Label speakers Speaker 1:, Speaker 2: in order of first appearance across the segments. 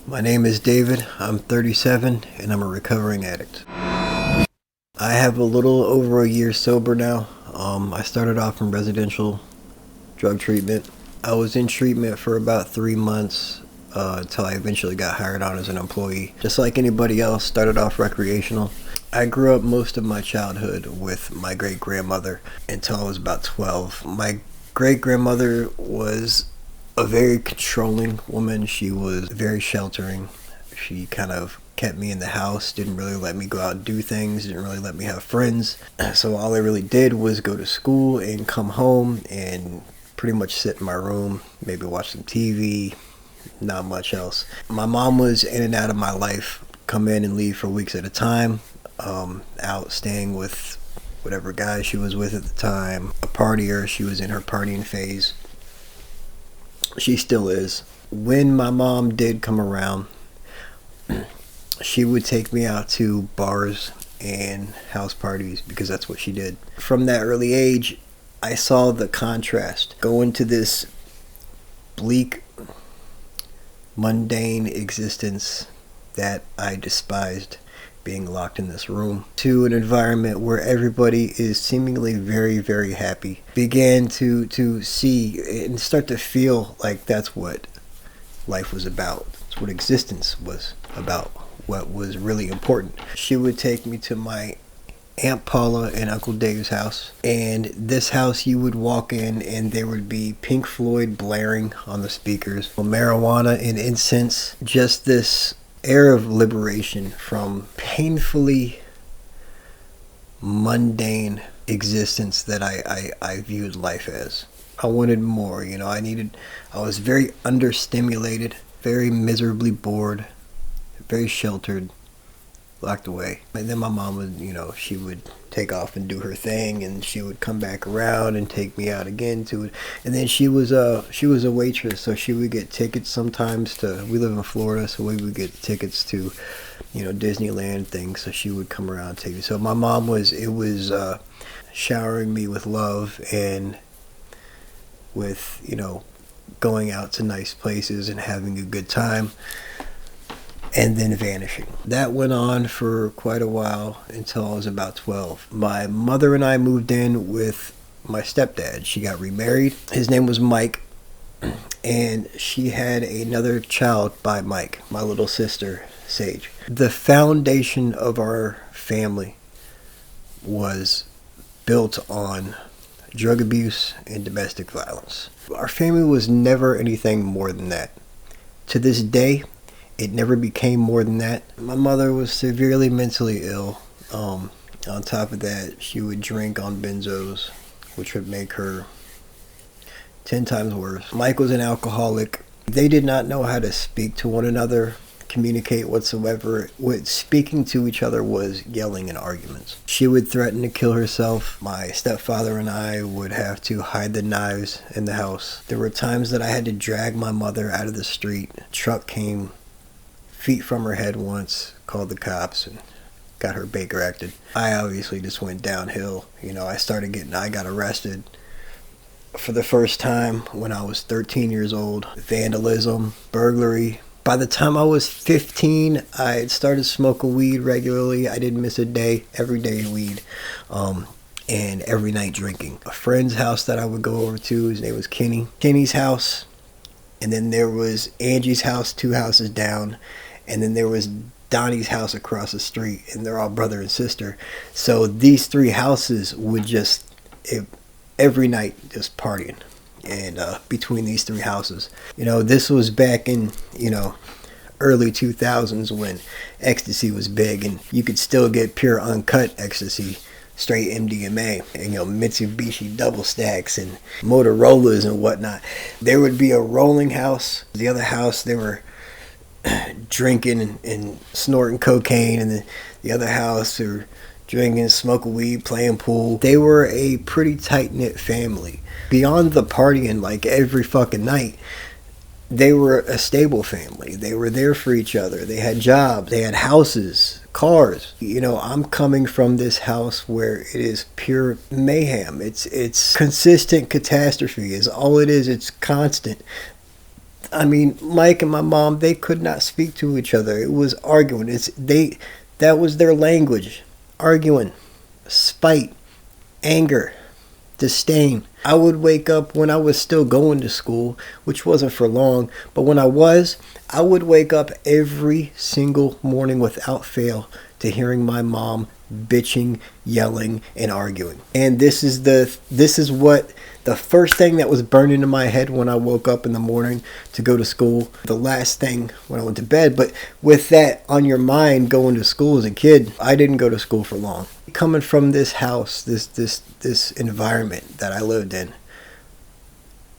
Speaker 1: My name is David. I'm 37 and I'm a recovering addict. I have a little over a year sober now. I started off in residential drug treatment. I was in treatment for about 3 months until I eventually got hired on as an employee. Just like anybody else, started off recreational. I grew up most of my childhood with my great-grandmother until I was about 12. My great-grandmother was a very controlling woman. She was very sheltering. She kind of kept me in the house, didn't really let me go out and do things, didn't really let me have friends. So all I really did was go to school and come home and pretty much sit in my room, maybe watch some TV, not much else. My mom was in and out of my life, come in and leave for weeks at a time, out staying with whatever guy she was with at the time, a partier. She was in her partying phase. She still is. When my mom did come around, she would take me out to bars and house parties because that's what she did. From that early age, I saw the contrast. Go into this bleak, mundane existence that I despised, being locked in this room, to an environment where everybody is seemingly very, very happy. Began to see and start to feel like that's what life was about. That's what existence was about, what was really important. She would take me to my Aunt Paula and Uncle Dave's house, and this house you would walk in and there would be Pink Floyd blaring on the speakers, marijuana and incense, just this air of liberation from painfully mundane existence that I viewed life as. I wanted more, I was very understimulated, very miserably bored, very sheltered, locked away. And then my mom would, she would take off and do her thing, and she would come back around and take me out again to it. And then she was a waitress, so she would get tickets sometimes to, we live in Florida, so we would get tickets to, Disneyland things. So she would come around and take me. So my mom was showering me with love and with, going out to nice places and having a good time, and then vanishing. That went on for quite a while until I was about 12. My mother and I moved in with my stepdad. She got remarried. His name was Mike, and she had another child by Mike, my little sister, Sage. The foundation of our family was built on drug abuse and domestic violence. Our family was never anything more than that. To this day, it never became more than that. My mother was severely mentally ill. On top of that, she would drink on benzos, which would make her 10 times worse. Mike was an alcoholic. They did not know how to speak to one another, communicate whatsoever. What speaking to each other was yelling and arguments. She would threaten to kill herself. My stepfather and I would have to hide the knives in the house. There were times that I had to drag my mother out of the street. A truck came feet from her head once, called the cops, and got her Baker acted. I obviously just went downhill. I got arrested for the first time when I was 13 years old. Vandalism, burglary. By the time I was 15, I had started smoking weed regularly. I didn't miss a day, every day weed, and every night drinking. A friend's house that I would go over to, his name was Kenny. Kenny's house, and then there was Angie's house, 2 houses down, and then there was Donnie's house across the street, and they're all brother and sister. So these 3 houses would every night just partying. And between these 3 houses, this was back in, early 2000s when ecstasy was big, and you could still get pure uncut ecstasy, straight MDMA, and Mitsubishi double stacks and Motorola's and whatnot. There would be a rolling house. The other house, they were drinking and snorting cocaine, and the other house, they were drinking, smoking weed, playing pool. They were a pretty tight-knit family. Beyond the partying like every fucking night, they were a stable family. They were there for each other. They had jobs. They had houses, cars. I'm coming from this house where it is pure mayhem. It's consistent catastrophe is all it is. It's constant. I mean, Mike and my mom, they could not speak to each other. It was arguing. That was their language. Arguing, spite, anger, disdain. I would wake up when I was still going to school, which wasn't for long, but when I would wake up every single morning without fail to hearing my mom bitching, yelling, and arguing. And this is what the first thing that was burned into my head when I woke up in the morning to go to school. The last thing when I went to bed. But with that on your mind going to school as a kid, I didn't go to school for long. Coming from this house, this environment that I lived in,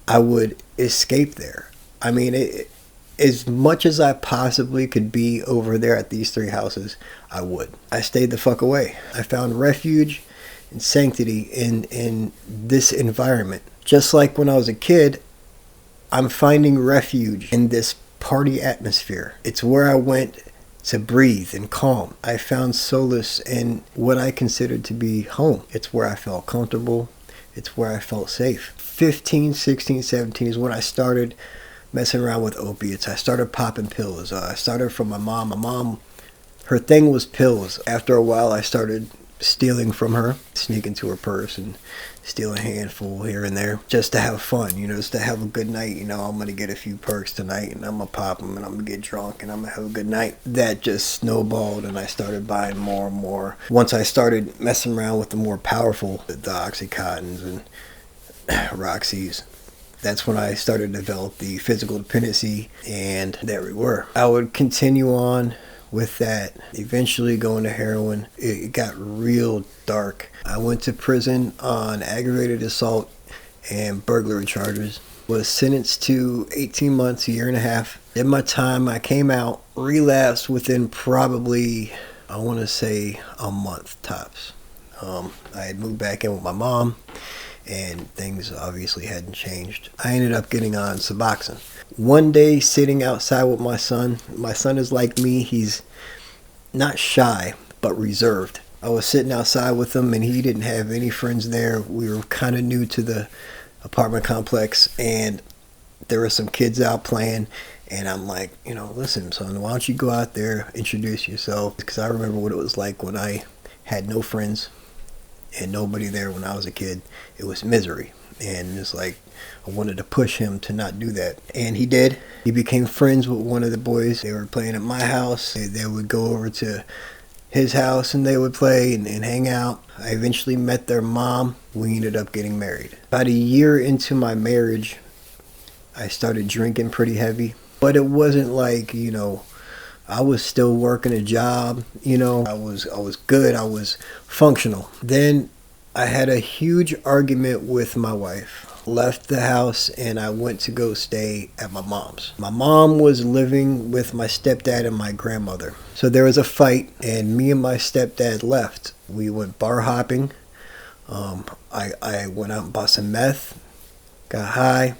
Speaker 1: I would escape there. I mean, as much as I possibly could be over there at these three houses, I would. I stayed the fuck away. I found refuge and sanctity in this environment. Just like when I was a kid, I'm finding refuge in this party atmosphere. It's where I went to breathe and calm. I found solace in what I considered to be home. It's where I felt comfortable. It's where I felt safe. 15, 16, 17 is when I started messing around with opiates. I started popping pills. I started from my mom. My mom, her thing was pills. After a while, I started stealing from her, sneak into her purse and steal a handful here and there just to have fun, just to have a good night. I'm going to get a few perks tonight and I'm going to pop them and I'm going to get drunk and I'm going to have a good night. That just snowballed and I started buying more and more. Once I started messing around with the more powerful, the Oxycontins and Roxy's, that's when I started to develop the physical dependency, and there we were. I would continue on with that, eventually going to heroin. It got real dark. I went to prison on aggravated assault and burglary charges. Was sentenced to 18 months, a year and a half. In my time, I came out, relapsed within probably, I want to say, a month tops. I had moved back in with my mom, and things obviously hadn't changed. I ended up getting on Suboxone. One day, sitting outside with my son is like me. He's not shy, but reserved. I was sitting outside with him, and he didn't have any friends there. We were kind of new to the apartment complex, and there were some kids out playing, and I'm like, listen, son, why don't you go out there, introduce yourself? Because I remember what it was like when I had no friends and nobody there when I was a kid. It was misery. And it's like, I wanted to push him to not do that. And he did. He became friends with one of the boys. They were playing at my house. They would go over to his house and they would play and hang out. I eventually met their mom. We ended up getting married. About a year into my marriage, I started drinking pretty heavy. But it wasn't like, I was still working a job, I was good, I was functional. Then I had a huge argument with my wife. Left the house and I went to go stay at my mom's. My mom was living with my stepdad and my grandmother. So there was a fight and me and my stepdad left. We went bar hopping. I went out and bought some meth, got high,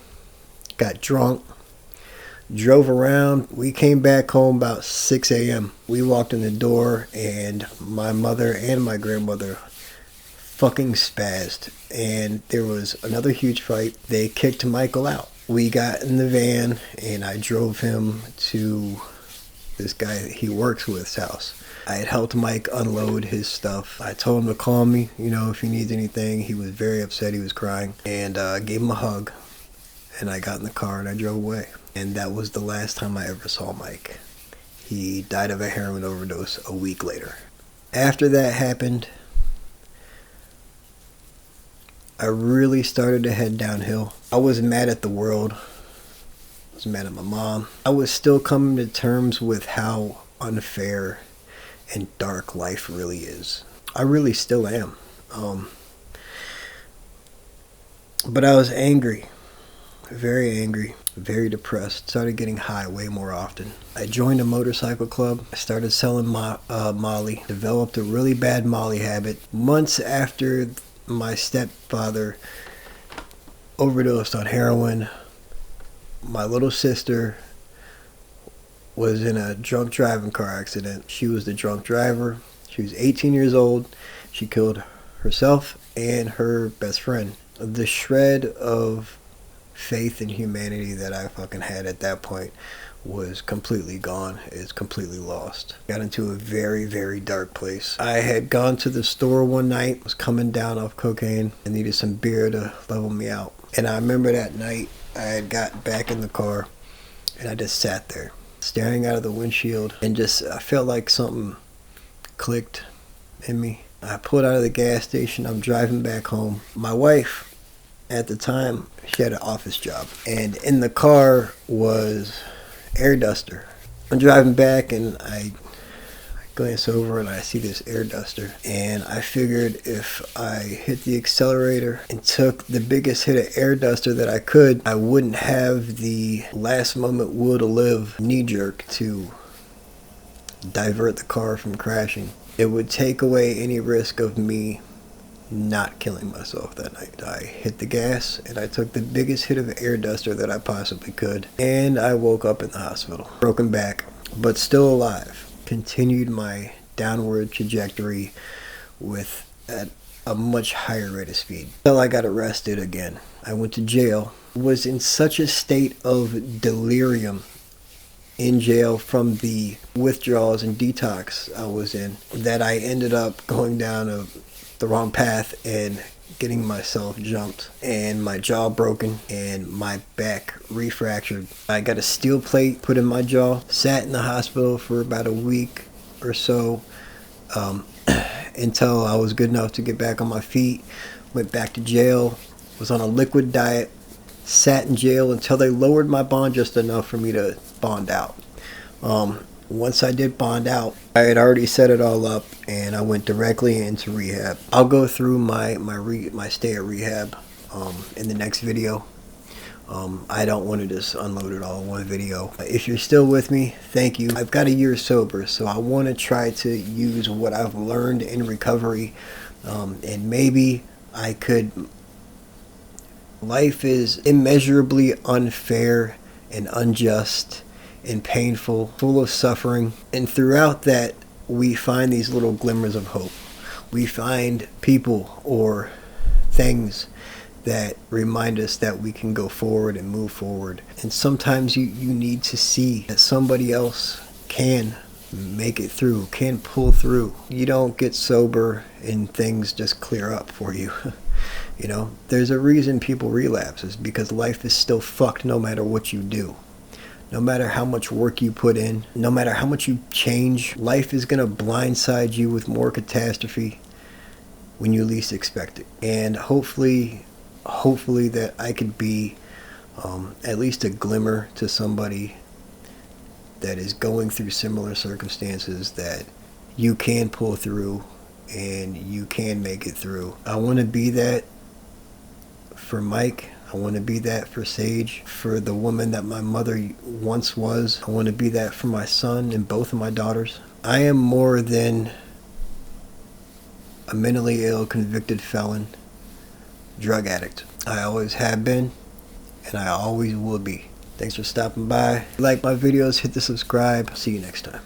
Speaker 1: got drunk. Drove around. We came back home about 6 a.m. We walked in the door and my mother and my grandmother fucking spazzed. And there was another huge fight. They kicked Michael out. We got in the van and I drove him to this guy that he works with's house. I had helped Mike unload his stuff. I told him to call me, if he needs anything. He was very upset. He was crying. And I gave him a hug. And I got in the car and I drove away. And that was the last time I ever saw Mike. He died of a heroin overdose a week later. After that happened, I really started to head downhill. I was mad at the world. I was mad at my mom. I was still coming to terms with how unfair and dark life really is. I really still am. But I was angry. Very angry, very depressed. Started getting high way more often. I joined a motorcycle club. I started selling Molly. Developed a really bad Molly habit. Months after my stepfather overdosed on heroin, my little sister was in a drunk driving car accident. She was the drunk driver. She was 18 years old. She killed herself and her best friend. The shred of faith in humanity that I fucking had at that point was completely gone. It's completely lost. Got into a very, very dark place. I had gone to the store one night, was coming down off cocaine, and needed some beer to level me out. And I remember that night I had got back in the car and I just sat there staring out of the windshield, and just I felt like something clicked in me. I pulled out of the gas station. I'm driving back home. My wife at the time, she had an office job, and in the car was air duster. I'm driving back and I glance over and I see this air duster, and I figured if I hit the accelerator and took the biggest hit of air duster that I could, I wouldn't have the last moment will to live knee jerk to divert the car from crashing. It would take away any risk of me not killing myself that night. I hit the gas and I took the biggest hit of air duster that I possibly could, and I woke up in the hospital, broken back, but still alive. Continued my downward trajectory with at a much higher rate of speed until I got arrested again. I went to jail, was in such a state of delirium in jail from the withdrawals and detox I was in that I ended up going down the wrong path and getting myself jumped and my jaw broken and my back refractured. I got a steel plate put in my jaw, sat in the hospital for about a week or so until I was good enough to get back on my feet. Went back to jail, was on a liquid diet, sat in jail until they lowered my bond just enough for me to bond out. Once I did bond out, I had already set it all up and I went directly into rehab. I'll go through my stay at rehab in the next video. I don't want to just unload it all in one video. If you're still with me, thank you. I've got a year sober, so I want to try to use what I've learned in recovery, and maybe I could. Life is immeasurably unfair and unjust and painful, full of suffering, and throughout that we find these little glimmers of hope. We find people or things that remind us that we can go forward and move forward. And sometimes you need to see that somebody else can make it through, can pull through. You don't get sober and things just clear up for you. You know, there's a reason people relapse, is because life is still fucked no matter what you do. No matter how much work you put in, no matter how much you change, life is going to blindside you with more catastrophe when you least expect it. And hopefully that I could be at least a glimmer to somebody that is going through similar circumstances, that you can pull through and you can make it through. I want to be that for Mike. I want to be that for Sage, for the woman that my mother once was. I want to be that for my son and both of my daughters. I am more than a mentally ill, convicted felon, drug addict. I always have been, and I always will be. Thanks for stopping by. Like my videos, hit the subscribe. See you next time.